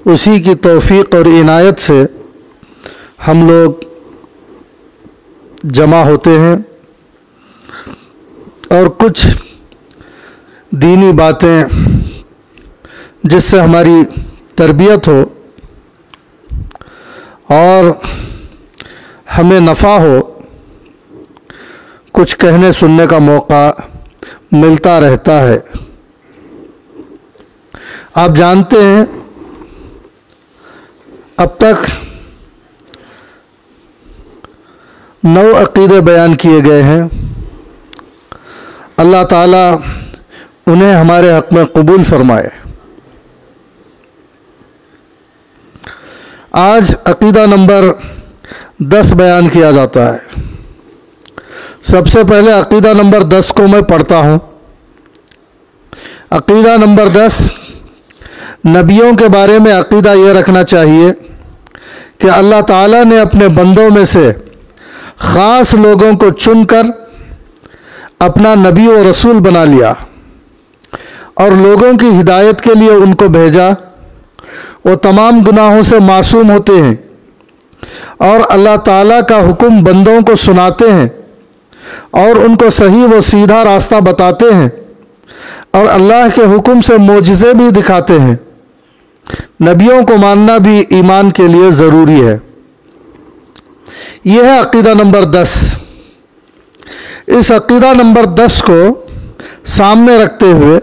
اسی کی توفیق اور عنایت سے ہم لوگ جمع ہوتے ہیں اور کچھ دینی باتیں جس سے ہماری تربیت ہو اور ہمیں نفع ہو، کچھ کہنے سننے کا موقع ملتا رہتا ہے۔ آپ جانتے ہیں اب تک 9 عقیدے بیان کیے گئے ہیں۔ اللہ تعالیٰ انہیں ہمارے حق میں قبول فرمائے۔ آج عقیدہ نمبر 10 بیان کیا جاتا ہے۔ سب سے پہلے عقیدہ نمبر 10 کو میں پڑھتا ہوں۔ عقیدہ نمبر 10، نبیوں کے بارے میں عقیدہ یہ رکھنا چاہیے کہ اللہ تعالیٰ نے اپنے بندوں میں سے خاص لوگوں کو چن کر اپنا نبی و رسول بنا لیا اور لوگوں کی ہدایت کے لیے ان کو بھیجا۔ وہ تمام گناہوں سے معصوم ہوتے ہیں اور اللہ تعالیٰ کا حکم بندوں کو سناتے ہیں اور ان کو صحیح و سیدھا راستہ بتاتے ہیں اور اللہ کے حکم سے معجزے بھی دکھاتے ہیں۔ نبیوں کو ماننا بھی ایمان کے لیے ضروری ہے۔ یہ ہے عقیدہ نمبر 10۔ اس عقیدہ نمبر 10 کو سامنے رکھتے ہوئے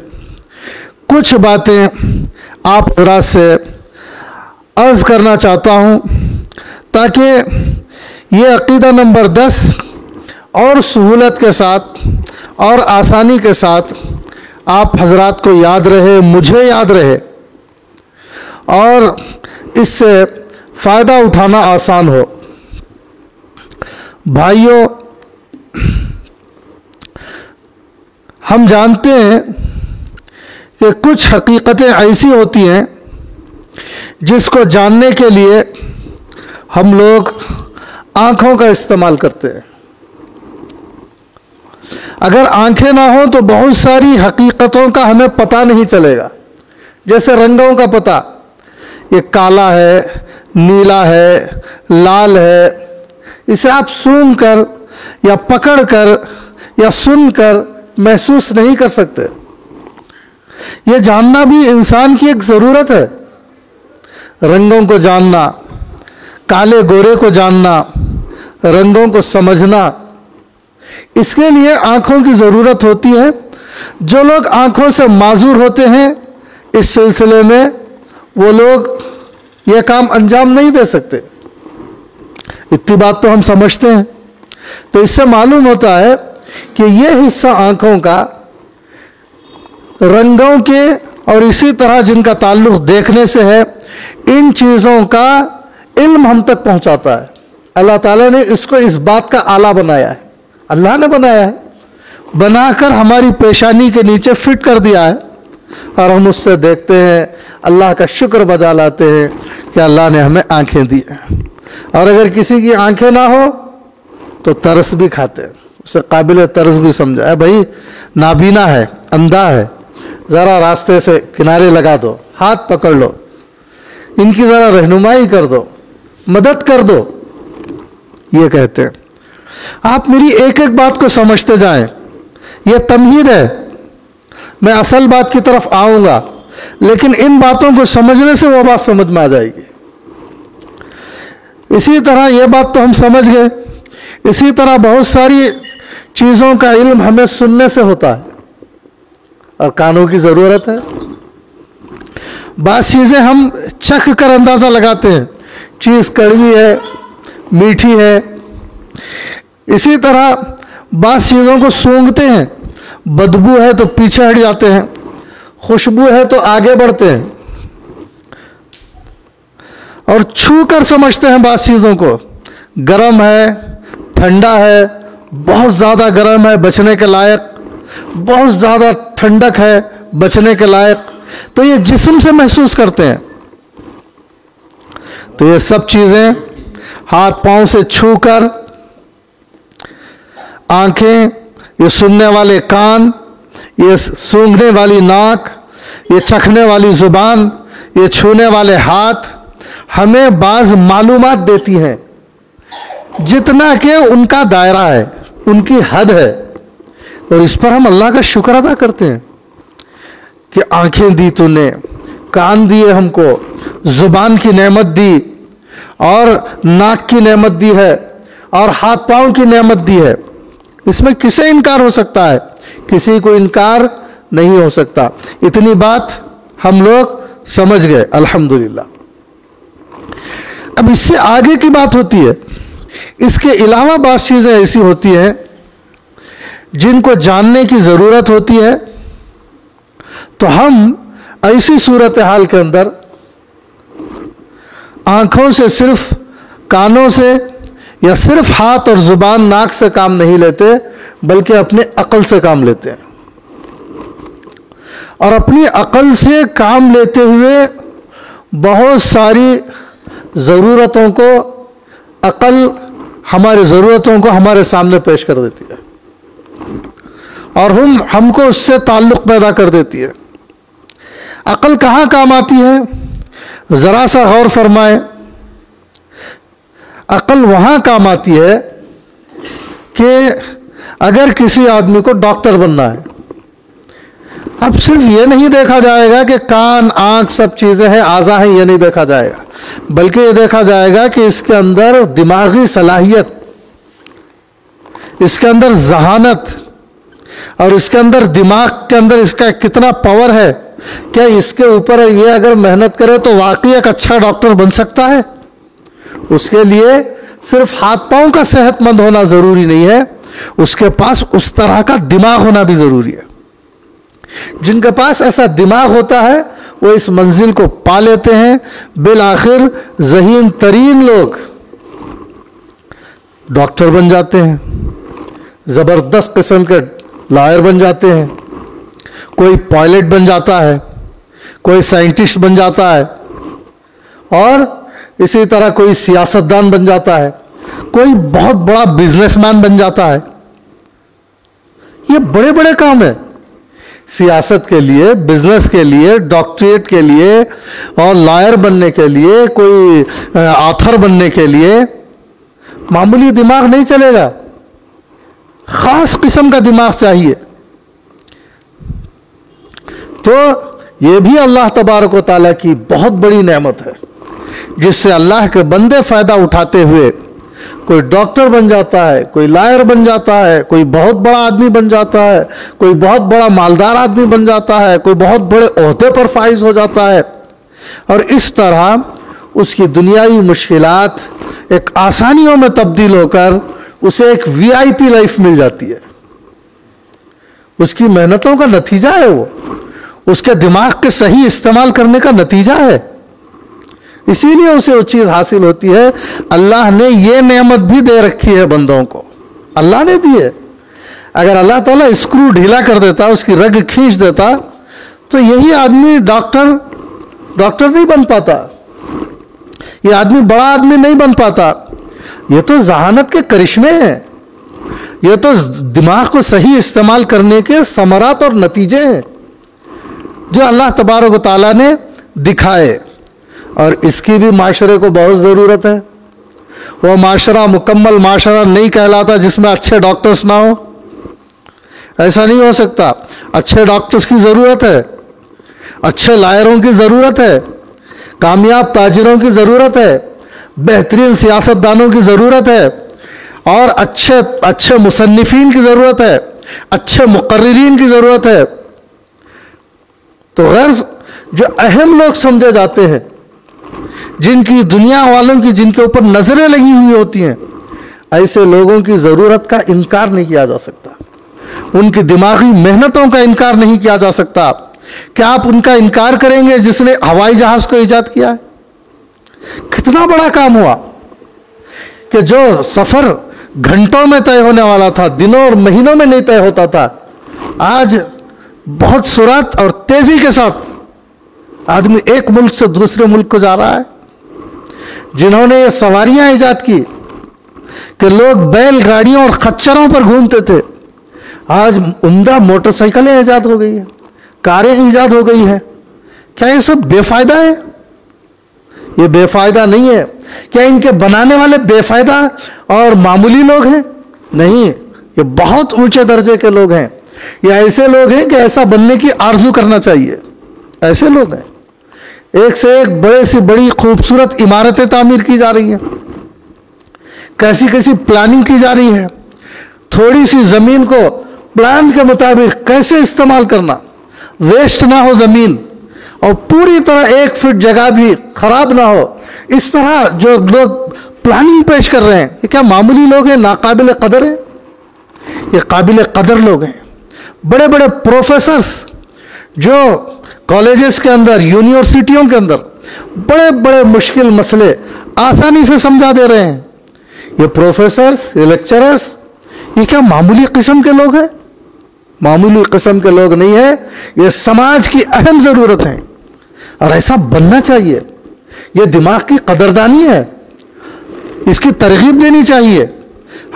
کچھ باتیں آپ حضرات سے عرض کرنا چاہتا ہوں تاکہ یہ عقیدہ نمبر 10 اور سہولت کے ساتھ اور آسانی کے ساتھ آپ حضرات کو یاد رہے، مجھے یاد رہے اور اس سے فائدہ اٹھانا آسان ہو۔ بھائیوں، ہم جانتے ہیں کہ کچھ حقیقتیں ایسی ہوتی ہیں جس کو جاننے کے لیے ہم لوگ آنکھوں کا استعمال کرتے ہیں۔ اگر آنکھیں نہ ہوں تو بہت ساری حقیقتوں کا ہمیں پتہ نہیں چلے گا۔ جیسے رنگوں کا پتہ، یہ کالا ہے، نیلا ہے، لال ہے، اسے آپ سونگھ کر یا پکڑ کر یا سن کر محسوس نہیں کر سکتے۔ یہ جاننا بھی انسان کی ایک ضرورت ہے۔ رنگوں کو جاننا، کالے گورے کو جاننا، رنگوں کو سمجھنا، اس کے لیے آنکھوں کی ضرورت ہوتی ہے۔ جو لوگ آنکھوں سے معذور ہوتے ہیں اس سلسلے میں وہ لوگ یہ کام انجام نہیں دے سکتے۔ اتنی بات تو ہم سمجھتے ہیں۔ تو اس سے معلوم ہوتا ہے کہ یہ حصہ آنکھوں کا رنگوں کے اور اسی طرح جن کا تعلق دیکھنے سے ہے، ان چیزوں کا علم ہم تک پہنچاتا ہے۔ اللہ تعالیٰ نے اس کو اس بات کا آلہ بنایا ہے۔ اللہ نے بنایا ہے، بنا کر ہماری پیشانی کے نیچے فٹ کر دیا ہے اور ہم اس سے دیکھتے ہیں، اللہ کا شکر بجا لاتے ہیں کہ اللہ نے ہمیں آنکھیں دی ہیں۔ اور اگر کسی کی آنکھیں نہ ہو تو ترس بھی کھاتے ہیں، اسے قابل ترس بھی سمجھا ہے۔ بھائی نابینا ہے، اندھا ہے، ذرا راستے سے کنارے لگا دو، ہاتھ پکڑ لو، ان کی ذرا رہنمائی کر دو، مدد کر دو، یہ کہتے ہیں۔ آپ میری ایک ایک بات کو سمجھتے جائیں، یہ تمہید ہے۔ میں اصل بات کی طرف آؤں گا، لیکن ان باتوں کو سمجھنے سے وہ بات سمجھ میں آ جائے گی۔ اسی طرح یہ بات تو ہم سمجھ گئے، اسی طرح بہت ساری چیزوں کا علم ہمیں سننے سے ہوتا ہے اور کانوں کی ضرورت ہے۔ بعض چیزیں ہم چکھ کر اندازہ لگاتے ہیں، چیز کڑوی ہے، میٹھی ہے۔ اسی طرح بعض چیزوں کو سونگھتے ہیں، بدبو ہے تو پیچھے ہٹ جاتے ہیں، خوشبو ہے تو آگے بڑھتے ہیں، اور چھو کر سمجھتے ہیں بعض چیزوں کو۔ گرم ہے، ٹھنڈا ہے، بہت زیادہ گرم ہے بچنے کے لائق، بہت زیادہ ٹھنڈک ہے بچنے کے لائق، تو یہ جسم سے محسوس کرتے ہیں۔ تو یہ سب چیزیں ہاتھ پاؤں سے چھو کر، آنکھیں، یہ سننے والے کان، یہ سونگھنے والی ناک، یہ چکھنے والی زبان، یہ چھونے والے ہاتھ ہمیں بعض معلومات دیتی ہیں جتنا کہ ان کا دائرہ ہے، ان کی حد ہے، اور اس پر ہم اللہ کا شکر ادا کرتے ہیں کہ آنکھیں دی تو نے، کان دیے ہم کو، زبان کی نعمت دی، اور ناک کی نعمت دی ہے، اور ہاتھ پاؤں کی نعمت دی ہے۔ اس میں کسے انکار ہو سکتا ہے؟ کسی کو انکار نہیں ہو سکتا۔ اتنی بات ہم لوگ سمجھ گئے الحمدللہ۔ اب اس سے آگے کی بات ہوتی ہے، اس کے علاوہ بعض چیزیں ایسی ہوتی ہیں جن کو جاننے کی ضرورت ہوتی ہے، تو ہم ایسی صورتحال کے اندر آنکھوں سے، صرف کانوں سے، یا صرف ہاتھ اور زبان ناک سے کام نہیں لیتے، بلکہ اپنے عقل سے کام لیتے ہیں، اور اپنی عقل سے کام لیتے ہوئے بہت ساری ضرورتوں کو عقل ہماری ضرورتوں کو ہمارے سامنے پیش کر دیتی ہے، اور ہم کو اس سے تعلق پیدا کر دیتی ہے۔ عقل کہاں کام آتی ہے؟ ذرا سا غور فرمائیں۔ عقل وہاں کام آتی ہے کہ اگر کسی آدمی کو ڈاکٹر بننا ہے، اب صرف یہ نہیں دیکھا جائے گا کہ کان، آنکھ سب چیزیں ہیں، اعضاء ہیں، یہ نہیں دیکھا جائے گا، بلکہ یہ دیکھا جائے گا کہ اس کے اندر دماغی صلاحیت، اس کے اندر ذہانت، اور اس کے اندر دماغ کے اندر اس کا کتنا پاور ہے، کیا اس کے اوپر یہ اگر محنت کرے تو واقعی ایک اچھا ڈاکٹر بن سکتا ہے۔ اس کے لیے صرف ہاتھ پاؤں کا صحت مند ہونا ضروری نہیں ہے، اس کے پاس اس طرح کا دماغ ہونا بھی ضروری ہے۔ جن کے پاس ایسا دماغ ہوتا ہے وہ اس منزل کو پا لیتے ہیں، بالآخر ذہین ترین لوگ ڈاکٹر بن جاتے ہیں، زبردست قسم کے لائر بن جاتے ہیں، کوئی پائلٹ بن جاتا ہے، کوئی سائنٹسٹ بن جاتا ہے، اور اسی طرح کوئی سیاستدان بن جاتا ہے، کوئی بہت بڑا بزنس مین بن جاتا ہے۔ یہ بڑے بڑے کام ہیں، سیاست کے لیے، بزنس کے لیے، ڈاکٹریٹ کے لیے، اور لائر بننے کے لیے، کوئی آتھر بننے کے لیے معمولی دماغ نہیں چلے گا، خاص قسم کا دماغ چاہیے۔ تو یہ بھی اللہ تبارک و تعالیٰ کی بہت بڑی نعمت ہے، جس سے اللہ کے بندے فائدہ اٹھاتے ہوئے کوئی ڈاکٹر بن جاتا ہے، کوئی لائر بن جاتا ہے، کوئی بہت بڑا آدمی بن جاتا ہے، کوئی بہت بڑا مالدار آدمی بن جاتا ہے، کوئی بہت بڑے عہدے پر فائز ہو جاتا ہے، اور اس طرح اس کی دنیاوی مشکلات ایک آسانیوں میں تبدیل ہو کر اسے ایک VIP لائف مل جاتی ہے۔ اس کی محنتوں کا نتیجہ ہے، وہ اس کے دماغ کے صحیح استعمال کرنے کا نتیجہ ہے، اسی لیے اسے وہ چیز حاصل ہوتی ہے۔ اللہ نے یہ نعمت بھی دے رکھی ہے بندوں کو، اللہ نے دی ہے۔ اگر اللہ تعالیٰ اسکرو ڈھیلا کر دیتا، اس کی رگ کھینچ دیتا، تو یہی آدمی ڈاکٹر نہیں بن پاتا، یہ آدمی بڑا آدمی نہیں بن پاتا۔ یہ تو ذہانت کے کرشمے ہیں، یہ تو دماغ کو صحیح استعمال کرنے کے ثمرات اور نتیجے ہیں جو اللہ تبارک و تعالیٰ نے دکھائے، اور اس کی بھی معاشرے کو بہت ضرورت ہے۔ وہ معاشرہ مکمل معاشرہ نہیں کہلاتا جس میں اچھے ڈاکٹرز نہ ہو، ایسا نہیں ہو سکتا۔ اچھے ڈاکٹرز کی ضرورت ہے، اچھے لائروں کی ضرورت ہے، کامیاب تاجروں کی ضرورت ہے، بہترین سیاستدانوں کی ضرورت ہے، اور اچھے مصنفین کی ضرورت ہے، اچھے مقررین کی ضرورت ہے۔ تو غرض جو اہم لوگ سمجھے جاتے ہیں، جن کی دنیا والوں کی جن کے اوپر نظریں لگی ہوئی ہوتی ہیں، ایسے لوگوں کی ضرورت کا انکار نہیں کیا جا سکتا، ان کی دماغی محنتوں کا انکار نہیں کیا جا سکتا۔ کیا آپ ان کا انکار کریں گے جس نے ہوائی جہاز کو ایجاد کیا ہے؟ کتنا بڑا کام ہوا کہ جو سفر گھنٹوں میں طے ہونے والا تھا، دنوں اور مہینوں میں نہیں طے ہوتا تھا، آج بہت سرعت اور تیزی کے ساتھ آدمی ایک ملک سے دوسرے ملک کو جا رہا ہے۔ جنہوں نے یہ سواریاں ایجاد کی کہ لوگ بیل گاڑیوں اور خچروں پر گھومتے تھے، آج عمدہ موٹر سائیکلیں ایجاد ہو گئی ہیں، کاریں ایجاد ہو گئی ہیں۔ کیا یہ سب بے فائدہ ہے؟ یہ بے فائدہ نہیں ہے. کیا ان کے بنانے والے بے فائدہ اور معمولی لوگ ہیں؟ نہیں، یہ بہت اونچے درجے کے لوگ ہیں. یہ ایسے لوگ ہیں کہ ایسا بننے کی آرزو کرنا چاہیے. ایسے لوگ ہیں. ایک سے ایک بڑے سے بڑی خوبصورت عمارتیں تعمیر کی جا رہی ہیں، کیسی کیسی پلاننگ کی جا رہی ہے. تھوڑی سی زمین کو پلان کے مطابق کیسے استعمال کرنا، ویسٹ نہ ہو زمین، اور پوری طرح 1 فٹ جگہ بھی خراب نہ ہو. اس طرح جو لوگ پلاننگ پیش کر رہے ہیں، یہ کیا معمولی لوگ ہیں؟ ناقابل قدر ہیں؟ یہ قابل قدر لوگ ہیں. بڑے بڑے پروفیسرز جو کالجز کے اندر، یونیورسٹیوں کے اندر بڑے بڑے مشکل مسئلے آسانی سے سمجھا دے رہے ہیں. یہ پروفیسرز، یہ لیکچررز، یہ کیا معمولی قسم کے لوگ ہیں؟ معمولی قسم کے لوگ نہیں ہیں. یہ سماج کی اہم ضرورت ہے اور ایسا بننا چاہیے. یہ دماغ کی قدردانی ہے، اس کی ترغیب دینی چاہیے.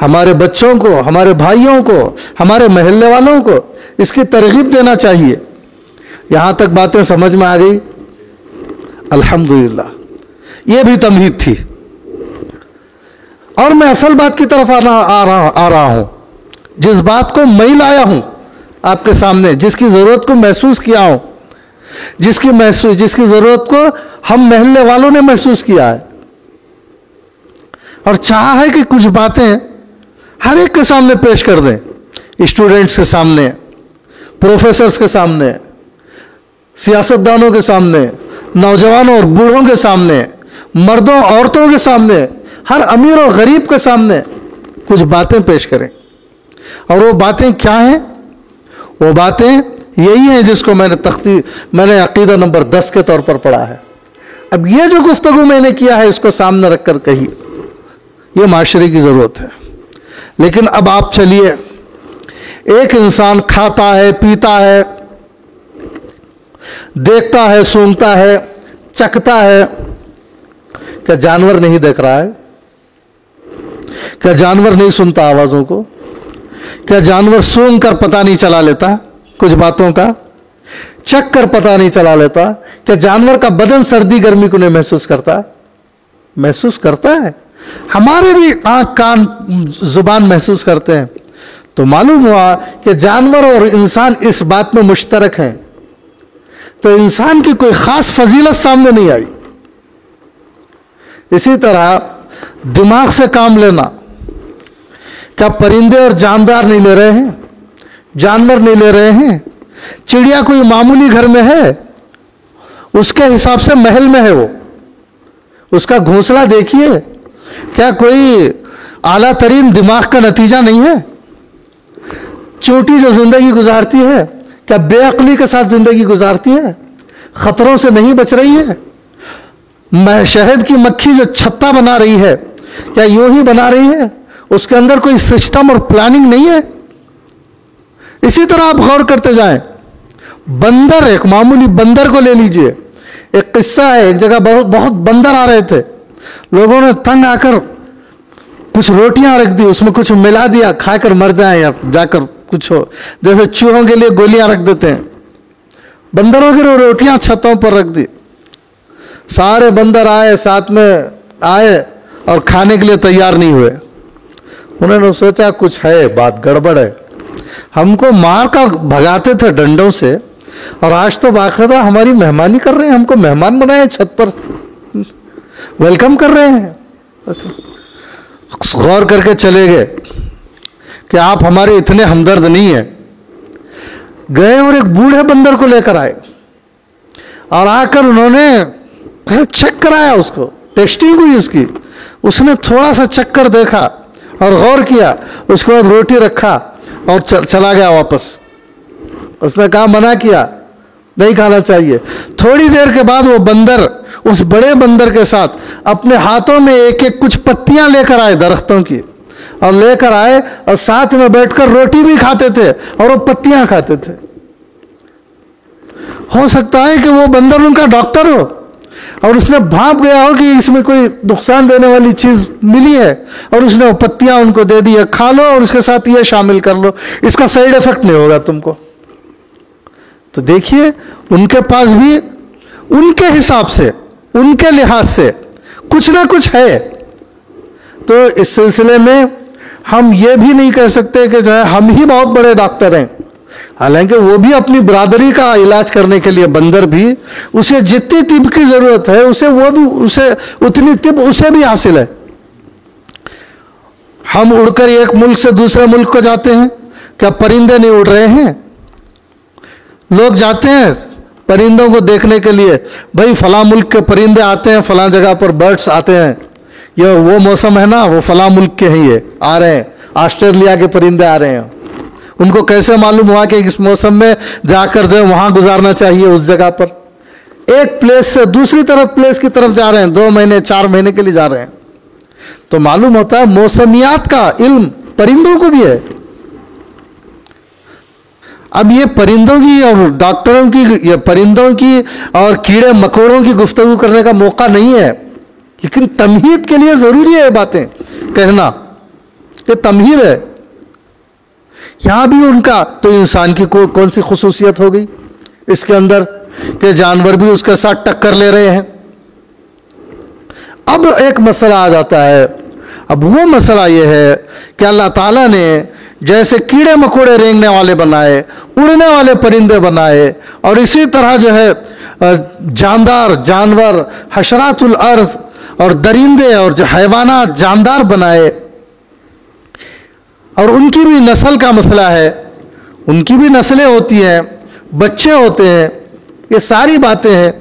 ہمارے بچوں کو، ہمارے بھائیوں کو، ہمارے محلے والوں کو اس کی ترغیب دینا چاہیے. یہاں تک باتیں سمجھ میں آ گئی؟ الحمدللہ. یہ بھی تمہید تھی. اور میں اصل بات کی طرف آ رہا ہوں. جس بات کو میں لایا ہوں آپ کے سامنے، جس کی ضرورت کو محسوس کیا ہوں، جس کی ضرورت کو ہم محلے والوں نے محسوس کیا ہے، اور چاہا ہے کہ کچھ باتیں ہر ایک کے سامنے پیش کر دیں. اسٹوڈنٹس کے سامنے، پروفیسرز کے سامنے، سیاستدانوں کے سامنے، نوجوانوں اور بوڑھوں کے سامنے، مردوں عورتوں کے سامنے، ہر امیر اور غریب کے سامنے کچھ باتیں پیش کریں. اور وہ باتیں کیا ہیں؟ وہ باتیں یہی ہیں جس کو میں نے عقیدہ نمبر 10 کے طور پر پڑھا ہے. اب یہ جو گفتگو میں نے کیا ہے اس کو سامنے رکھ کر کہی، یہ معاشرے کی ضرورت ہے. لیکن اب آپ چلیے، ایک انسان کھاتا ہے، پیتا ہے، دیکھتا ہے، سونگتا ہے، چکھتا ہے. کیا جانور نہیں دیکھ رہا ہے؟ کیا جانور نہیں سنتا آوازوں کو؟ کیا جانور سونگ کر پتہ نہیں چلا لیتا کچھ باتوں کا؟ چکھ کر پتہ نہیں چلا لیتا؟ کیا جانور کا بدن سردی گرمی کو نہیں محسوس کرتا؟ محسوس کرتا ہے. ہمارے بھی آنکھ، کان، زبان محسوس کرتے ہیں. تو معلوم ہوا کہ جانور اور انسان اس بات میں مشترک ہیں. تو انسان کی کوئی خاص فضیلت سامنے نہیں آئی. اسی طرح دماغ سے کام لینا، کیا پرندے اور جاندار نہیں لے رہے ہیں؟ جانور نہیں لے رہے ہیں؟ چڑیا کوئی معمولی گھر میں ہے؟ اس کے حساب سے محل میں ہے. وہ اس کا گھونسلہ دیکھیے، کیا کوئی اعلیٰ ترین دماغ کا نتیجہ نہیں ہے؟ چونٹی جو زندگی گزارتی ہے، کیا بے عقلی کے ساتھ زندگی گزارتی ہے؟ خطروں سے نہیں بچ رہی ہے؟ شہد کی مکھی جو چھتا بنا رہی ہے، کیا یوں ہی بنا رہی ہے؟ اس کے اندر کوئی سسٹم اور پلاننگ نہیں ہے؟ اسی طرح آپ غور کرتے جائیں. بندر، ایک معمولی بندر کو لے لیجئے. ایک قصہ ہے، ایک جگہ بہت بندر آ رہے تھے. لوگوں نے تنگ آ کر کچھ روٹیاں رکھ دی، اس میں کچھ ملا دیا، کھا کر مر جائیں یا جا کر کچھ ہو. جیسے چوہوں کے لیے گولیاں رکھ دیتے ہیں، بندروں کی روٹیاں چھتوں پر رکھ دی. سارے بندر آئے، ساتھ میں آئے اور کھانے کے لیے تیار نہیں ہوئے. انہوں نے سوچا کچھ ہے، بات گڑبڑ ہے. ہم کو مار کر بھگاتے تھے ڈنڈوں سے، اور آج تو باقاعدہ ہماری مہمانی کر رہے ہیں، ہم کو مہمان بنائے، چھت پر ویلکم کر رہے ہیں. غور کر کے چلے گئے کہ آپ ہمارے اتنے ہمدرد نہیں ہیں. گئے اور ایک بوڑھے بندر کو لے کر آئے، اور آ کر انہوں نے چیک کرایا، اس کو ٹیسٹنگ ہوئی اس کی. اس نے تھوڑا سا چکھ کر دیکھا اور غور کیا، اس کے بعد روٹی رکھا اور چلا گیا واپس. اس نے کہا، منع کیا، نہیں کھانا چاہیے. تھوڑی دیر کے بعد وہ بندر اس بڑے بندر کے ساتھ اپنے ہاتھوں میں ایک ایک کچھ پتیاں لے کر آئے درختوں کی، اور لے کر آئے اور ساتھ میں بیٹھ کر روٹی بھی کھاتے تھے اور وہ پتیاں کھاتے تھے. ہو سکتا ہے کہ وہ بندر ان کا ڈاکٹر ہو اور اس نے بھانپ گیا ہو کہ اس میں کوئی نقصان دینے والی چیز ملی ہے، اور اس نے وہ پتیاں ان کو دے دی، کھا لو اور اس کے ساتھ یہ شامل کر لو، اس کا سائیڈ ایفیکٹ نہیں ہوگا تم کو. تو دیکھیے ان کے پاس بھی ان کے حساب سے، ان کے لحاظ سے کچھ نہ کچھ ہے. تو اس سلسلے میں ہم یہ بھی نہیں کہہ سکتے کہ جو ہے ہم ہی بہت بڑے ڈاکٹر ہیں، حالانکہ وہ بھی اپنی برادری کا علاج کرنے کے لیے، بندر بھی اسے جتنی طب کی ضرورت ہے اسے اتنی طب اسے بھی حاصل ہے. ہم اڑ کر ایک ملک سے دوسرے ملک کو جاتے ہیں، کیا پرندے نہیں اڑ رہے ہیں؟ لوگ جاتے ہیں پرندوں کو دیکھنے کے لیے، بھائی فلاں ملک کے پرندے آتے ہیں، فلاں جگہ پر برڈز آتے ہیں، یہ وہ موسم ہے نا، وہ فلاں ملک کے ہیں، یہ آ رہے ہیں، آسٹریلیا کے پرندے آ رہے ہیں. ان کو کیسے معلوم ہوا کہ اس موسم میں جا کر جو ہے وہاں گزارنا چاہیے اس جگہ پر؟ ایک پلیس سے دوسری پلیس کی طرف جا رہے ہیں، 2 مہینے 4 مہینے کے لیے جا رہے ہیں. تو معلوم ہوتا ہے موسمیات کا علم پرندوں کو بھی ہے. اب یہ پرندوں کی اور ڈاکٹروں کی، یہ پرندوں کی اور کیڑے مکوڑوں کی گفتگو کرنے کا موقع نہیں ہے، لیکن تمہید کے لیے ضروری ہے یہ باتیں کہنا کہ تمہید ہے. یہاں بھی ان کا تو انسان کی کون سی خصوصیت ہو گئی اس کے اندر کہ جانور بھی اس کے ساتھ ٹکر لے رہے ہیں. اب ایک مسئلہ آ جاتا ہے. اب وہ مسئلہ یہ ہے کہ اللہ تعالیٰ نے جیسے کیڑے مکوڑے رینگنے والے بنائے، اڑنے والے پرندے بنائے، اور اسی طرح جو ہے جاندار جانور، حشرات الارض اور درندے اور جو حیوانات جاندار بنائے، اور ان کی بھی نسل کا مسئلہ ہے، ان کی بھی نسلیں ہوتی ہیں، بچے ہوتے ہیں، یہ ساری باتیں ہیں،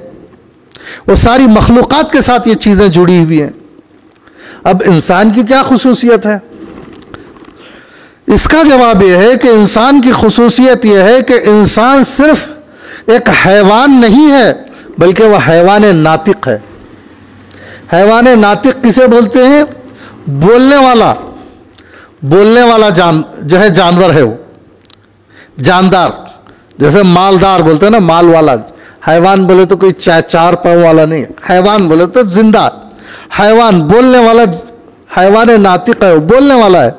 وہ ساری مخلوقات کے ساتھ یہ چیزیں جڑی ہوئی ہیں. اب انسان کی کیا خصوصیت ہے؟ اس کا جواب یہ ہے کہ انسان کی خصوصیت یہ ہے کہ انسان صرف ایک حیوان نہیں ہے، بلکہ وہ حیوان ناطق ہے. حیوان ناطق کسے بولتے ہیں؟ بولنے والا جو ہے جانور ہے، وہ جاندار، جیسے مالدار بولتے ہیں نا، مال والا. حیوان بولے تو کوئی 4 پاؤں والا نہیں، حیوان بولے تو زندہ حیوان، بولنے والا حیوان ناطق ہے، وہ بولنے والا ہے.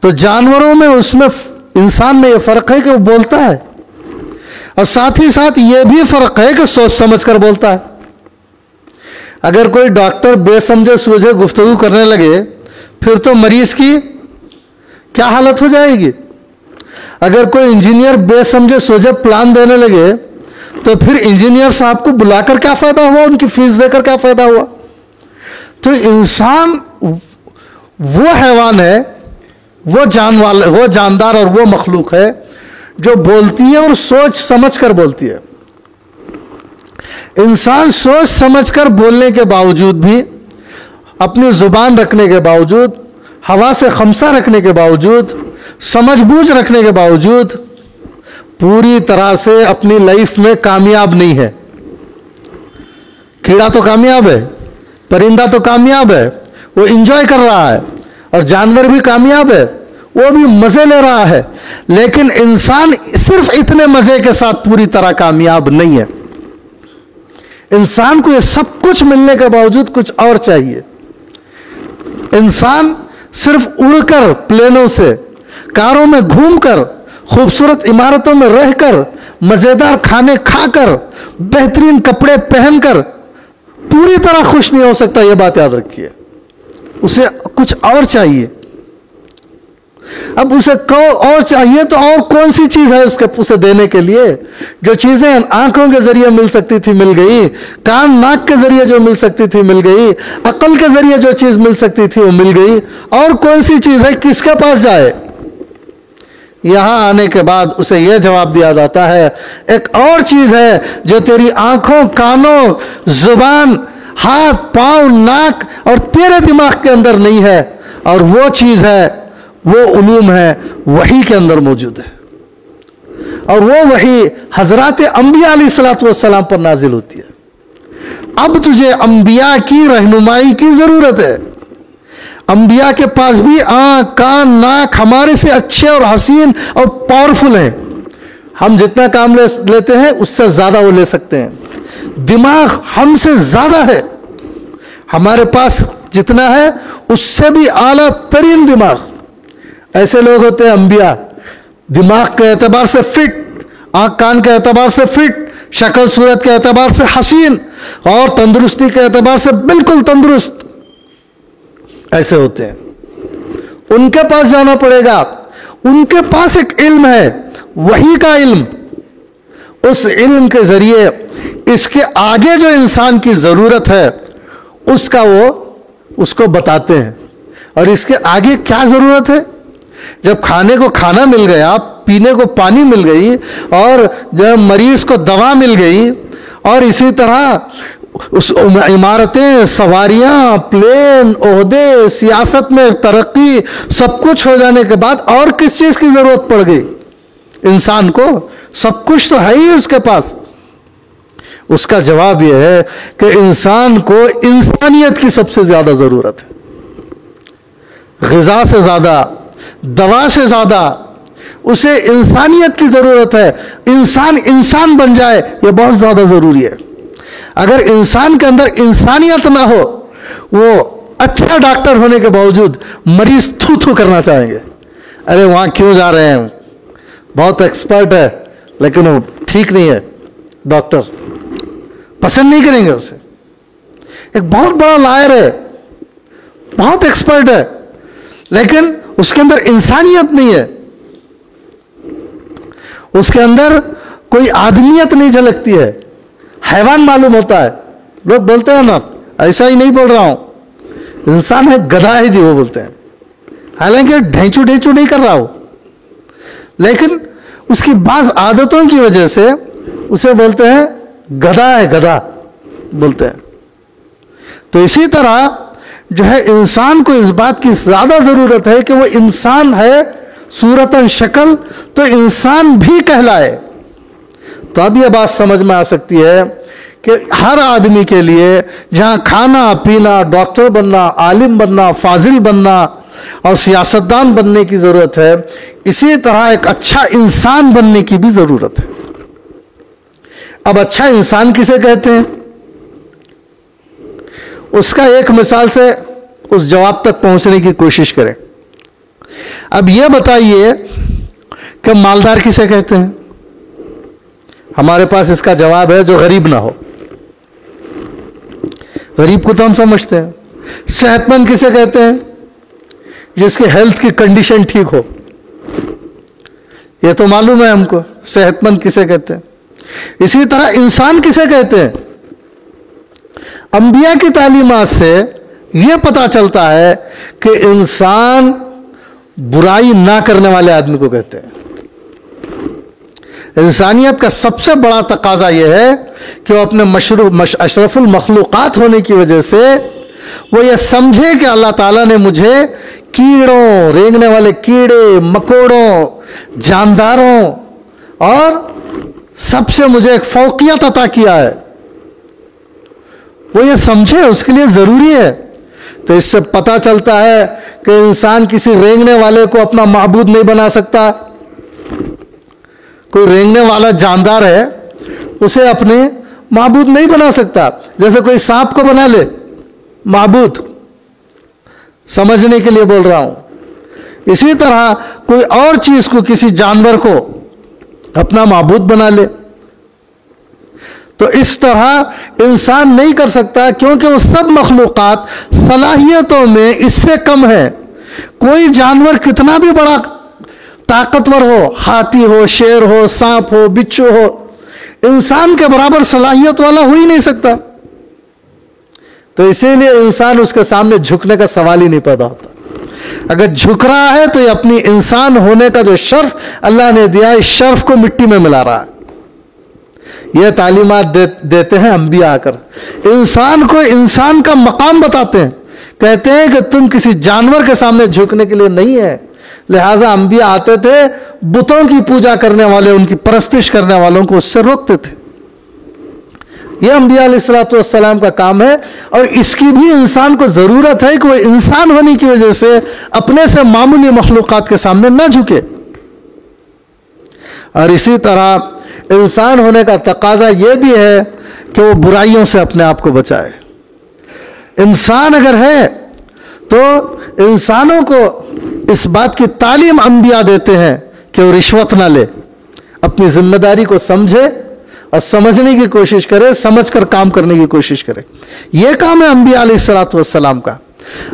تو جانوروں میں، اس میں انسان میں یہ فرق ہے کہ وہ بولتا ہے، اور ساتھ ہی ساتھ یہ بھی فرق ہے کہ سوچ سمجھ کر بولتا ہے. اگر کوئی ڈاکٹر بے سمجھے سوچے گفتگو کرنے لگے پھر تو مریض کی کیا حالت ہو جائے گی؟ اگر کوئی انجینئر بے سمجھے سوچے پلان دینے لگے تو پھر انجینئر صاحب کو بلا کر کیا فائدہ ہوا، ان کی فیس دے کر کیا فائدہ ہوا؟ تو انسان وہ حیوان ہے، وہ جاندار اور وہ مخلوق ہے جو بولتی ہے اور سوچ سمجھ کر بولتی ہے. انسان سوچ سمجھ کر بولنے کے باوجود بھی، اپنی زبان رکھنے کے باوجود، ہوا سے خمسہ رکھنے کے باوجود، سمجھ بوجھ رکھنے کے باوجود، پوری طرح سے اپنی لائف میں کامیاب نہیں ہے. کیڑا تو کامیاب ہے، پرندہ تو کامیاب ہے، وہ انجوائے کر رہا ہے، اور جانور بھی کامیاب ہے، وہ بھی مزے لے رہا ہے. لیکن انسان صرف اتنے مزے کے ساتھ پوری طرح کامیاب نہیں ہے. انسان کو یہ سب کچھ ملنے کے باوجود کچھ اور چاہیے. انسان صرف اڑ کر، پلینوں سے، کاروں میں گھوم کر، خوبصورت عمارتوں میں رہ کر، مزیدار کھانے کھا کر، بہترین کپڑے پہن کر پوری طرح خوش نہیں ہو سکتا. یہ بات یاد رکھیے، اسے کچھ اور چاہیے. اب اسے اور چاہیے تو اور کون سی چیز ہے اسے دینے کے لیے؟ جو چیزیں آنکھوں کے ذریعے مل سکتی تھی مل گئی، کان ناک کے ذریعے جو مل سکتی تھی مل گئی، عقل کے ذریعے جو چیز مل سکتی تھی وہ مل گئی. اور کون سی چیز ہے؟ کس کے پاس جائے؟ یہاں آنے کے بعد اسے یہ جواب دیا جاتا ہے، ایک اور چیز ہے جو تیری آنکھوں، کانوں، زبان، ہاتھ، پاؤں، ناک اور تیرے دماغ کے اندر نہیں ہے، اور وہ چیز ہے، وہ علوم ہے، وحی کے اندر موجود ہے. اور وہ وحی حضرات انبیاء علیہ الصلوۃ والسلام پر نازل ہوتی ہے. اب تجھے انبیاء کی رہنمائی کی ضرورت ہے. انبیاء کے پاس بھی آنکھ، کان، ناک ہمارے سے اچھے اور حسین اور پاورفل ہیں. ہم جتنا کام لیتے ہیں اس سے زیادہ وہ لے سکتے ہیں. دماغ ہم سے زیادہ ہے، ہمارے پاس جتنا ہے اس سے بھی اعلیٰ ترین دماغ. ایسے لوگ ہوتے ہیں انبیاء، دماغ کے اعتبار سے فٹ، آنکھ کان کے اعتبار سے فٹ، شکل صورت کے اعتبار سے حسین اور تندرستی کے اعتبار سے بالکل تندرست، ایسے ہوتے ہیں. ان کے پاس جانا پڑے گا. ان کے پاس ایک علم ہے، وحی کا علم. اس علم کے ذریعے اس کے آگے جو انسان کی ضرورت ہے اس کا وہ اس کو بتاتے ہیں. اور اس کے آگے کیا ضرورت ہے؟ جب کھانے کو کھانا مل گیا، پینے کو پانی مل گئی، اور جب مریض کو دوا مل گئی، اور اسی طرح اس عمارتیں، سواریاں، پلین، عہدے، سیاست میں ترقی، سب کچھ ہو جانے کے بعد اور کس چیز کی ضرورت پڑ گئی انسان کو؟ سب کچھ تو ہے ہی اس کے پاس. اس کا جواب یہ ہے کہ انسان کو انسانیت کی سب سے زیادہ ضرورت ہے. غذا سے زیادہ، دوا سے زیادہ اسے انسانیت کی ضرورت ہے. انسان بن جائے، یہ بہت زیادہ ضروری ہے. اگر انسان کے اندر انسانیت نہ ہو، وہ اچھا ڈاکٹر ہونے کے باوجود مریض تھو کرنا چاہیں گے. ارے وہاں کیوں جا رہے ہیں، بہت ایکسپرٹ ہے لیکن وہ ٹھیک نہیں ہے. ڈاکٹر پسند نہیں کریں گے اسے. ایک بہت بڑا لائر ہے، بہت ایکسپرٹ ہے، لیکن اس کے اندر انسانیت نہیں ہے، اس کے اندر کوئی آدمیت نہیں جھلکتی ہے، حیوان معلوم ہوتا ہے. لوگ بولتے ہیں نا، ایسا ہی نہیں بول رہا ہوں، انسان ہے، گدھا ہے جی، وہ بولتے ہیں. حالانکہ ڈھینچو نہیں کر رہا ہو، لیکن اس کی بعض عادتوں کی وجہ سے اسے بولتے ہیں گدھا ہے، گدھا بولتے ہیں. تو اسی طرح جو ہے انسان کو اس بات کی زیادہ ضرورت ہے کہ وہ انسان ہے، صورتاً شکل تو انسان بھی کہلائے. تو اب یہ بات سمجھ میں آ سکتی ہے کہ ہر آدمی کے لیے جہاں کھانا پینا، ڈاکٹر بننا، عالم بننا، فاضل بننا اور سیاستدان بننے کی ضرورت ہے، اسی طرح ایک اچھا انسان بننے کی بھی ضرورت ہے. اب اچھا انسان کسے کہتے ہیں؟ اس کا ایک مثال سے اس جواب تک پہنچنے کی کوشش کریں. اب یہ بتائیے کہ مالدار کسے کہتے ہیں؟ ہمارے پاس اس کا جواب ہے، جو غریب نہ ہو. غریب کو تو ہم سمجھتے ہیں. صحت مند کسے کہتے ہیں؟ جس کی ہیلتھ کی کنڈیشن ٹھیک ہو. یہ تو معلوم ہے ہم کو صحت مند کسے کہتے ہیں. اسی طرح انسان کسے کہتے ہیں؟ انبیاء کی تعلیمات سے یہ پتا چلتا ہے کہ انسان برائی نہ کرنے والے آدمی کو کہتے ہیں. انسانیت کا سب سے بڑا تقاضا یہ ہے کہ وہ اپنے اشرف المخلوقات ہونے کی وجہ سے وہ یہ سمجھے کہ اللہ تعالیٰ نے مجھے کیڑوں، رینگنے والے کیڑے، مکوڑوں، جانداروں اور سب سے مجھے ایک فوقیت عطا کیا ہے. وہ یہ سمجھے، اس کے لیے ضروری ہے. تو اس سے پتا چلتا ہے کہ انسان کسی رینگنے والے کو اپنا معبود نہیں بنا سکتا. کوئی رینگنے والا جاندار ہے، اسے اپنے معبود نہیں بنا سکتا. جیسے کوئی سانپ کو بنا لے معبود، سمجھنے کے لیے بول رہا ہوں. اسی طرح کوئی اور چیز کو، کسی جانور کو اپنا معبود بنا لے. تو اس طرح انسان نہیں کر سکتا، کیونکہ وہ سب مخلوقات صلاحیتوں میں اس سے کم ہے. کوئی جانور کتنا بھی بڑا طاقتور ہو، ہاتھی ہو، شیر ہو، سانپ ہو، بچھو ہو، انسان کے برابر صلاحیت والا ہو ہی نہیں سکتا. تو اسی لیے انسان اس کے سامنے جھکنے کا سوال ہی نہیں پیدا ہوتا. اگر جھک رہا ہے تو یہ اپنی انسان ہونے کا جو شرف اللہ نے دیا، اس شرف کو مٹی میں ملا رہا ہے. یہ تعلیمات دیتے ہیں انبیاء آ کر. انسان کو انسان کا مقام بتاتے ہیں، کہتے ہیں کہ تم کسی جانور کے سامنے جھکنے کے لیے نہیں ہے. لہٰذا انبیاء آتے تھے، بتوں کی پوجا کرنے والے، ان کی پرستش کرنے والوں کو اس سے روکتے تھے. یہ انبیاء علیہ الصلوۃ والسلام کا کام ہے، اور اس کی بھی انسان کو ضرورت ہے کہ وہ انسان ہونے کی وجہ سے اپنے سے معمولی مخلوقات کے سامنے نہ جھکے. اور اسی طرح انسان ہونے کا تقاضا یہ بھی ہے کہ وہ برائیوں سے اپنے آپ کو بچائے. انسان اگر ہے تو انسانوں کو اس بات کی تعلیم انبیاء دیتے ہیں کہ وہ رشوت نہ لے، اپنی ذمہ داری کو سمجھے اور سمجھنے کی کوشش کرے, سمجھ کر کام کرنے کی کوشش کرے. یہ کام ہے انبیاء علیہ الصلوۃ والسلام کا.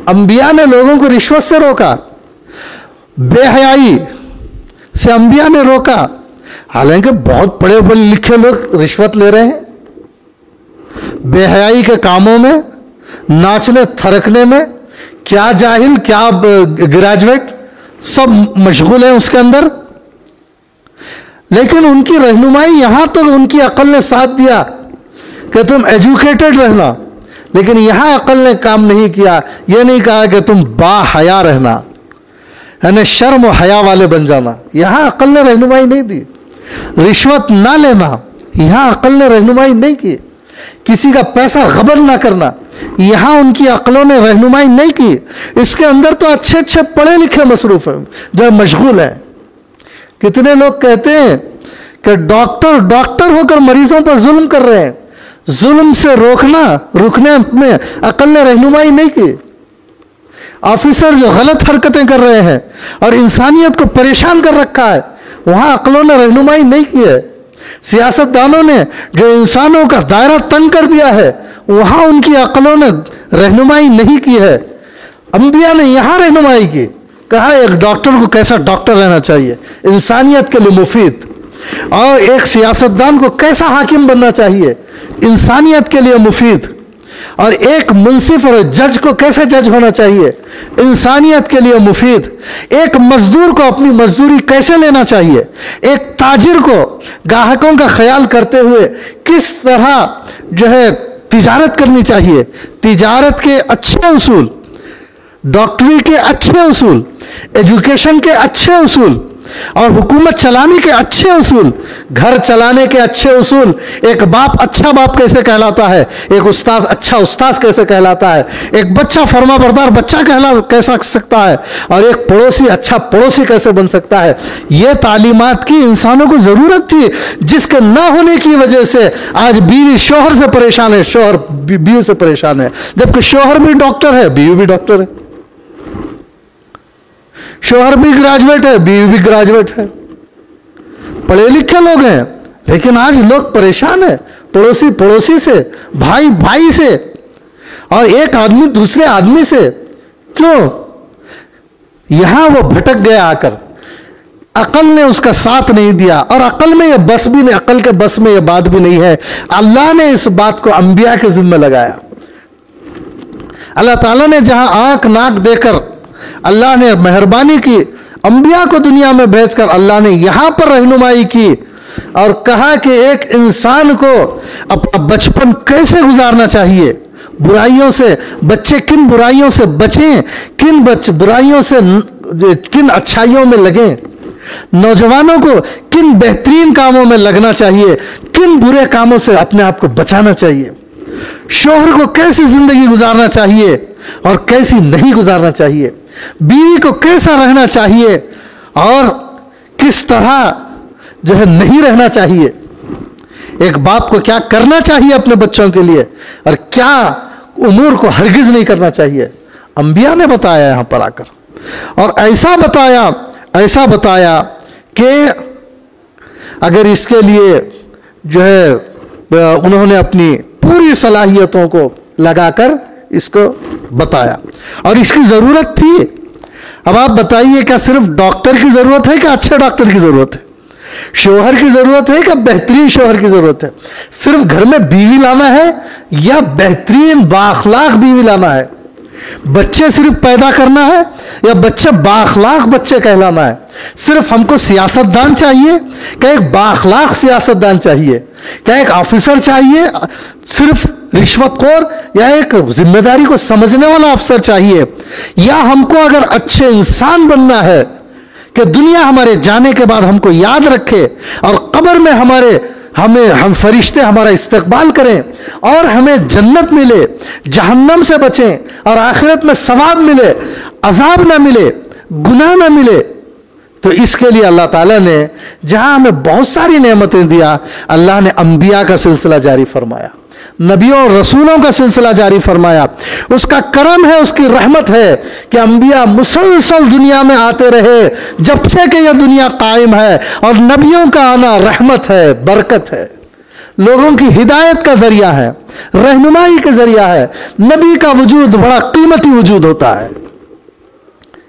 انبیاء نے لوگوں کو رشوت سے روکا, بے حیائی سے انبیاء نے روکا. حالانکہ بہت پڑھے پڑھے لکھے لوگ رشوت لے رہے ہیں, بے حیائی کے کاموں میں, ناچنے تھرکنے میں. کیا جاہل, کیا گریجویٹ سب مشغول ہیں اس کے اندر. لیکن ان کی رہنمائی, یہاں تو ان کی عقل نے ساتھ دیا کہ تم ایجوکیٹڈ رہنا, لیکن یہاں عقل نے کام نہیں کیا. یہ نہیں کہا کہ تم با حیا رہنا, یعنی شرم و حیا والے بن جانا. یہاں عقل نے رہنمائی نہیں دی. رشوت نہ لینا, یہاں عقل نے رہنمائی نہیں کی. کسی کا پیسہ غبن نہ کرنا, یہاں ان کی عقلوں نے رہنمائی نہیں کی. اس کے اندر تو اچھے اچھے پڑھے لکھے مصروف ہیں جو مشغول ہیں. کتنے لوگ کہتے ہیں کہ ڈاکٹر ہو کر مریضوں پر ظلم کر رہے ہیں. ظلم سے رکنے میں عقل نے رہنمائی نہیں کی. آفیسر جو غلط حرکتیں کر رہے ہیں اور انسانیت کو پریشان کر رکھا ہے, وہاں عقلوں نے رہنمائی نہیں کی ہے. سیاستدانوں نے جو انسانوں کا دائرہ تنگ کر دیا ہے, وہاں ان کی عقلوں نے رہنمائی نہیں کی ہے. انبیاء نے یہاں رہنمائی کی. کہا ایک ڈاکٹر کو کیسا ڈاکٹر رہنا چاہیے, انسانیت کے لیے مفید. اور ایک سیاستدان کو کیسا حاکم بننا چاہیے, انسانیت کے لیے مفید. اور ایک منصف اور جج کو کیسے جج ہونا چاہیے, انسانیت کے لیے مفید. ایک مزدور کو اپنی مزدوری کیسے لینا چاہیے, ایک تاجر کو گاہکوں کا خیال کرتے ہوئے کس طرح جو ہے تجارت کرنی چاہیے. تجارت کے اچھے اصول, ڈاکٹری کے اچھے اصول, ایجوکیشن کے اچھے اصول, اور حکومت چلانے کے اچھے اصول, گھر چلانے کے اچھے اصول. ایک باپ اچھا باپ کیسے کہلاتا ہے, ایک استاذ اچھا استاذ کیسے کہلاتا ہے, ایک بچہ فرما بردار بچہ کیسا سکتا ہے, اور ایک پڑوسی اچھا پڑوسی کیسے بن سکتا ہے. یہ تعلیمات کی انسانوں کو ضرورت تھی, جس کے نہ ہونے کی وجہ سے آج بیوی شوہر سے پریشان ہے, شوہر بیوی سے پریشان ہے. جبکہ شوہر بھی ڈاکٹر ہے, بیوی بھی ڈاکٹر ہے. شوہر بھی گریجویٹ ہے, بیوی بھی گریجویٹ ہے. پڑھے لکھے لوگ ہیں, لیکن آج لوگ پریشان ہیں. پڑوسی سے, بھائی سے, اور ایک آدمی دوسرے آدمی سے. کیوں؟ یہاں وہ بھٹک گیا آ کر, عقل نے اس کا ساتھ نہیں دیا. اور عقل میں یہ بس بھی نہیں, عقل کے بس میں یہ بات بھی نہیں ہے. اللہ نے اس بات کو انبیاء کے ذمہ لگایا. اللہ تعالیٰ نے جہاں آنکھ ناک دے کر اللہ نے مہربانی کی, انبیاء کو دنیا میں بھیج کر اللہ نے یہاں پر رہنمائی کی اور کہا کہ ایک انسان کو اپنا بچپن کیسے گزارنا چاہیے. برائیوں سے بچے کن برائیوں سے بچیں, کن برائیوں سے کن اچھائیوں میں لگیں. نوجوانوں کو کن بہترین کاموں میں لگنا چاہیے, کن برے کاموں سے اپنے آپ کو بچانا چاہیے. شوہر کو کیسی زندگی گزارنا چاہیے اور کیسی نہیں گزارنا چاہیے. بیوی کو کیسا رہنا چاہیے اور کس طرح جو ہے نہیں رہنا چاہیے. ایک باپ کو کیا کرنا چاہیے اپنے بچوں کے لیے اور کیا امور کو ہرگز نہیں کرنا چاہیے, انبیاء نے بتایا یہاں پر آ کر. اور ایسا بتایا کہ اگر اس کے لیے جو ہے انہوں نے اپنی پوری صلاحیتوں کو لگا کر اس کو بتایا, اور اس کی ضرورت تھی. اب آپ بتائیے, کیا صرف ڈاکٹر کی ضرورت ہے کہ اچھے ڈاکٹر کی ضرورت ہے, شوہر کی ضرورت ہے کہ بہترین شوہر کی ضرورت ہے, صرف گھر میں بیوی لانا ہے یا بہترین بااخلاق بیوی لانا ہے, بچے صرف پیدا کرنا ہے یا بچے بااخلاق بچے کہلانا ہے, صرف ہم کو سیاستدان چاہیے کہ ایک بااخلاق سیاستدان چاہیے, کیا ایک آفیسر چاہیے صرف رشوت خور یا ایک ذمہ داری کو سمجھنے والا افسر چاہیے, یا ہم کو اگر اچھے انسان بننا ہے کہ دنیا ہمارے جانے کے بعد ہم کو یاد رکھے اور قبر میں ہم فرشتے ہمارا استقبال کریں اور ہمیں جنت ملے, جہنم سے بچیں اور آخرت میں ثواب ملے, عذاب نہ ملے, گناہ نہ ملے. تو اس کے لیے اللہ تعالیٰ نے جہاں ہمیں بہت ساری نعمتیں دیا, اللہ نے انبیاء کا سلسلہ جاری فرمایا, نبیوں اور رسولوں کا سلسلہ جاری فرمایا. اس کا کرم ہے, اس کی رحمت ہے کہ انبیاء مسلسل دنیا میں آتے رہے جب سے کہ یہ دنیا قائم ہے, اور نبیوں کا آنا رحمت ہے, برکت ہے. لوگوں کی ہدایت کا ذریعہ ہے، رہنمائی کا ذریعہ ہے۔ نبی کا وجود بڑا قیمتی وجود ہوتا ہے،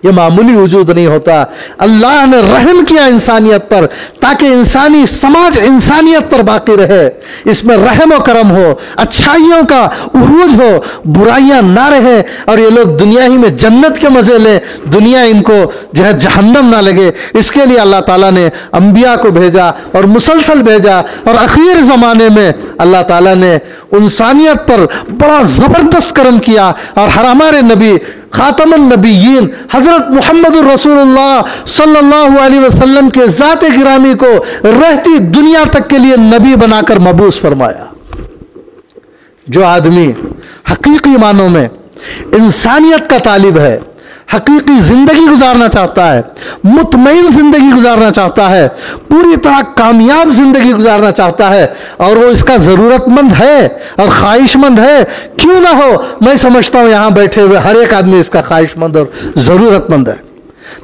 یہ معمولی وجود نہیں ہوتا۔ اللہ نے رحم کیا انسانیت پر تاکہ انسانی سماج انسانیت پر باقی رہے، اس میں رحم و کرم ہو، اچھائیوں کا عروج ہو، برائیاں نہ رہے، اور یہ لوگ دنیا ہی میں جنت کے مزے لیں، دنیا ان کو جو ہے جہنم نہ لگے۔ اس کے لیے اللہ تعالیٰ نے انبیاء کو بھیجا اور مسلسل بھیجا، اور اخیر زمانے میں اللہ تعالیٰ نے انسانیت پر بڑا زبردست کرم کیا، اور ہمارے نبی خاتم النبیین حضرت محمد الرسول اللہ صلی اللہ علیہ وسلم کے ذات گرامی کو رہتی دنیا تک کے لیے نبی بنا کر مبعوث فرمایا۔ جو آدمی حقیقی معنوں میں انسانیت کا طالب ہے، حقیقی زندگی گزارنا چاہتا ہے، مطمئن زندگی گزارنا چاہتا ہے، پوری طرح کامیاب زندگی گزارنا چاہتا ہے، اور وہ اس کا ضرورت مند ہے اور خواہش مند ہے، کیوں نہ ہو، میں سمجھتا ہوں یہاں بیٹھے ہوئے ہر ایک آدمی اس کا خواہش مند اور ضرورت مند ہے۔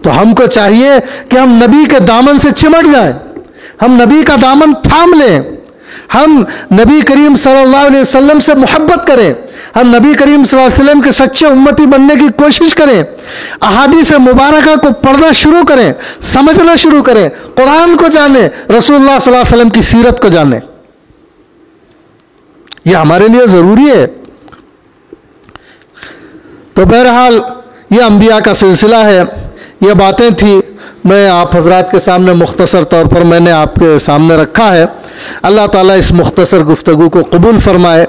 تو ہم کو چاہیے کہ ہم نبی کے دامن سے چمٹ جائیں، ہم نبی کا دامن تھام لیں، ہم نبی کریم صلی اللہ علیہ وسلم سے محبت کریں، ہم نبی کریم صلی اللہ علیہ وسلم کے سچے امتی بننے کی کوشش کریں، احادیث مبارکہ کو پڑھنا شروع کریں، سمجھنا شروع کریں، قرآن کو جانیں، رسول اللہ صلی اللہ علیہ وسلم کی سیرت کو جانیں۔ یہ ہمارے لیے ضروری ہے۔ تو بہرحال یہ انبیاء کا سلسلہ ہے، یہ باتیں تھیں، میں آپ حضرات کے سامنے مختصر طور پر میں نے آپ کے سامنے رکھا ہے۔ اللہ تعالیٰ اس مختصر گفتگو کو قبول فرمائے،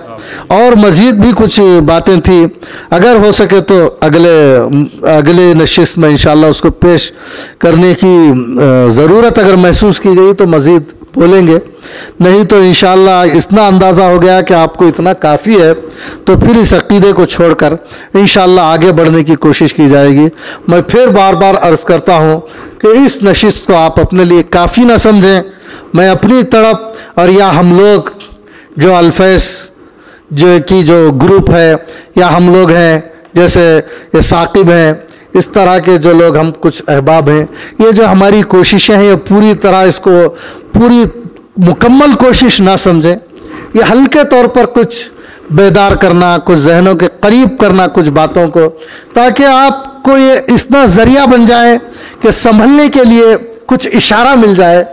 اور مزید بھی کچھ باتیں تھیں، اگر ہو سکے تو اگلے نشست میں انشاءاللہ اس کو پیش کرنے کی ضرورت اگر محسوس کی گئی تو مزید بولیں گے، نہیں تو انشاءاللہ اتنا اندازہ ہو گیا کہ آپ کو اتنا کافی ہے، تو پھر اس عقیدے کو چھوڑ کر انشاءاللہ آگے بڑھنے کی کوشش کی جائے گی۔ میں پھر بار بار عرض کرتا ہوں کہ اس نشست کو آپ اپنے لیے کافی نہ سمجھیں۔ میں اپنی طرف اور یا ہم لوگ جو الفیض جو گروپ ہے، یا ہم لوگ ہیں جیسے یہ ثاقب ہیں، اس طرح کے جو لوگ ہم کچھ احباب ہیں، یہ جو ہماری کوششیں ہیں، یہ پوری طرح اس کو پوری مکمل کوشش نہ سمجھیں، یہ ہلکے طور پر کچھ بیدار کرنا، کچھ ذہنوں کے قریب کرنا کچھ باتوں کو، تاکہ آپ کو یہ اتنا ذریعہ بن جائے کہ سنبھلنے کے لیے کچھ اشارہ مل جائے،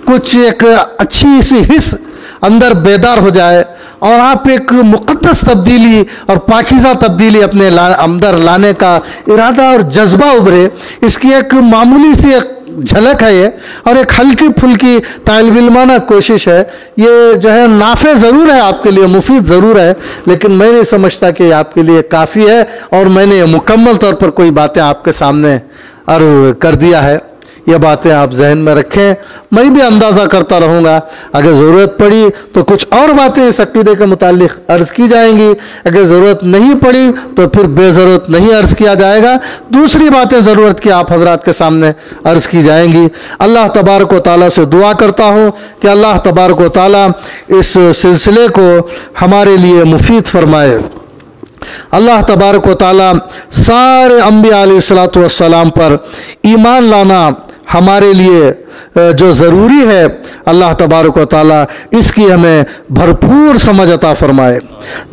کچھ ایک اچھی سی حس اندر بیدار ہو جائے، اور آپ ایک مقدس تبدیلی اور پاکیزہ تبدیلی اپنے اندر لانے کا ارادہ اور جذبہ ابھرے۔ اس کی ایک معمولی سی ایک جھلک ہے یہ، اور ایک ہلکی پھلکی طالب علمانہ کوشش ہے۔ یہ جو ہے نافع ضرور ہے آپ کے لیے، مفید ضرور ہے، لیکن میں نہیں سمجھتا کہ یہ آپ کے لیے کافی ہے، اور میں نے مکمل طور پر کوئی باتیں آپ کے سامنے عرض کر دیا ہے۔ یہ باتیں آپ ذہن میں رکھیں، میں بھی اندازہ کرتا رہوں گا، اگر ضرورت پڑی تو کچھ اور باتیں اس عقیدے کے متعلق عرض کی جائیں گی، اگر ضرورت نہیں پڑی تو پھر بے ضرورت نہیں عرض کیا جائے گا، دوسری باتیں ضرورت کی آپ حضرات کے سامنے عرض کی جائیں گی۔ اللہ تبارک و تعالیٰ سے دعا کرتا ہوں کہ اللہ تبارک و تعالیٰ اس سلسلے کو ہمارے لیے مفید فرمائے۔ اللہ تبارک و تعالیٰ سارے انبیاء علیہ السلام پر ایمان لانا ہمارے لیے جو ضروری ہے، اللہ تبارک و تعالیٰ اس کی ہمیں بھرپور سمجھ عطا فرمائے۔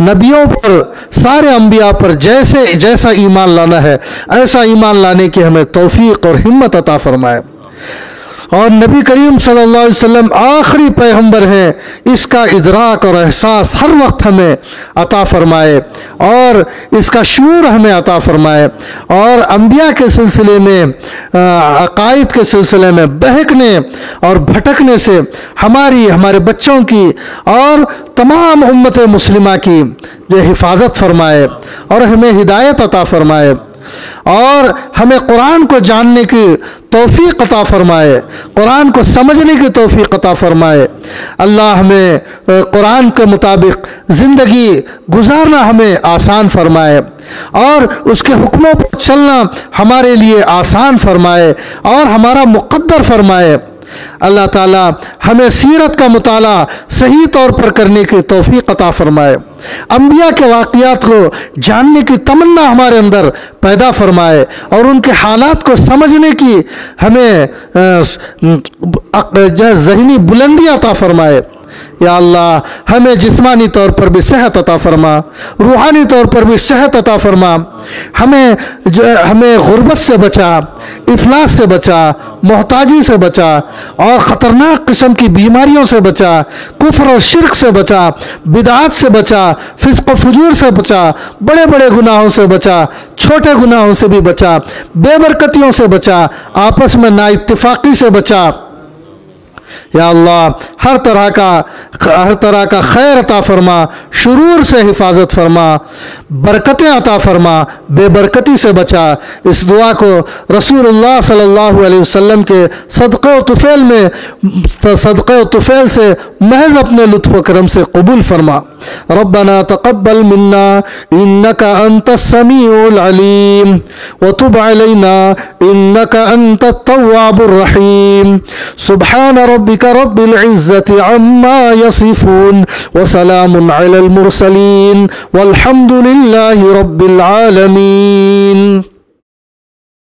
نبیوں پر، سارے انبیاء پر جیسا ایمان لانا ہے، ایسا ایمان لانے کی ہمیں توفیق اور ہمت عطا فرمائے، اور نبی کریم صلی اللہ علیہ وسلم آخری پیغمبر ہیں، اس کا ادراک اور احساس ہر وقت ہمیں عطا فرمائے، اور اس کا شعور ہمیں عطا فرمائے، اور انبیاء کے سلسلے میں، عقائد کے سلسلے میں بہکنے اور بھٹکنے سے ہمارے بچوں کی اور تمام امت مسلمہ کی جو حفاظت فرمائے، اور ہمیں ہدایت عطا فرمائے، اور ہمیں قرآن کو جاننے کی توفیق عطا فرمائے، قرآن کو سمجھنے کی توفیق عطا فرمائے۔ اللہ ہمیں قرآن کے مطابق زندگی گزارنا ہمیں آسان فرمائے، اور اس کے حکموں پر چلنا ہمارے لیے آسان فرمائے اور ہمارا مقدر فرمائے۔ اللہ تعالیٰ ہمیں سیرت کا مطالعہ صحیح طور پر کرنے کی توفیق عطا فرمائے۔ انبیاء کے واقعات کو جاننے کی تمنا ہمارے اندر پیدا فرمائے اور ان کے حالات کو سمجھنے کی ہمیں ذہنی بلندی عطا فرمائے۔ یا اللہ ہمیں جسمانی طور پر بھی صحت عطا فرما، روحانی طور پر بھی صحت عطا فرما، ہمیں غربت سے بچا، افلاس سے بچا، محتاجی سے بچا اور خطرناک قسم کی بیماریوں سے بچا، کفر اور شرک سے بچا، بدعات سے بچا، فسق و فجور سے بچا، بڑے بڑے گناہوں سے بچا، چھوٹے گناہوں سے بھی بچا، بے برکتیوں سے بچا، آپس میں نا اتفاقی سے بچا۔ یا اللہ ہر طرح کا خیر عطا فرما، شرور سے حفاظت فرما، برکتیں عطا فرما، بے برکتی سے بچا۔ اس دعا کو رسول اللہ صلی اللہ علیہ وسلم کے صدقہ و طفیل سے محض اپنے لطف و کرم سے قبول فرما۔ ربنا تقبل منا انك انت السميع العليم وتب علينا انك انت التواب الرحيم۔ سبحان ربك رب العزة عما يصفون وسلام على المرسلين والحمد لله رب العالمين۔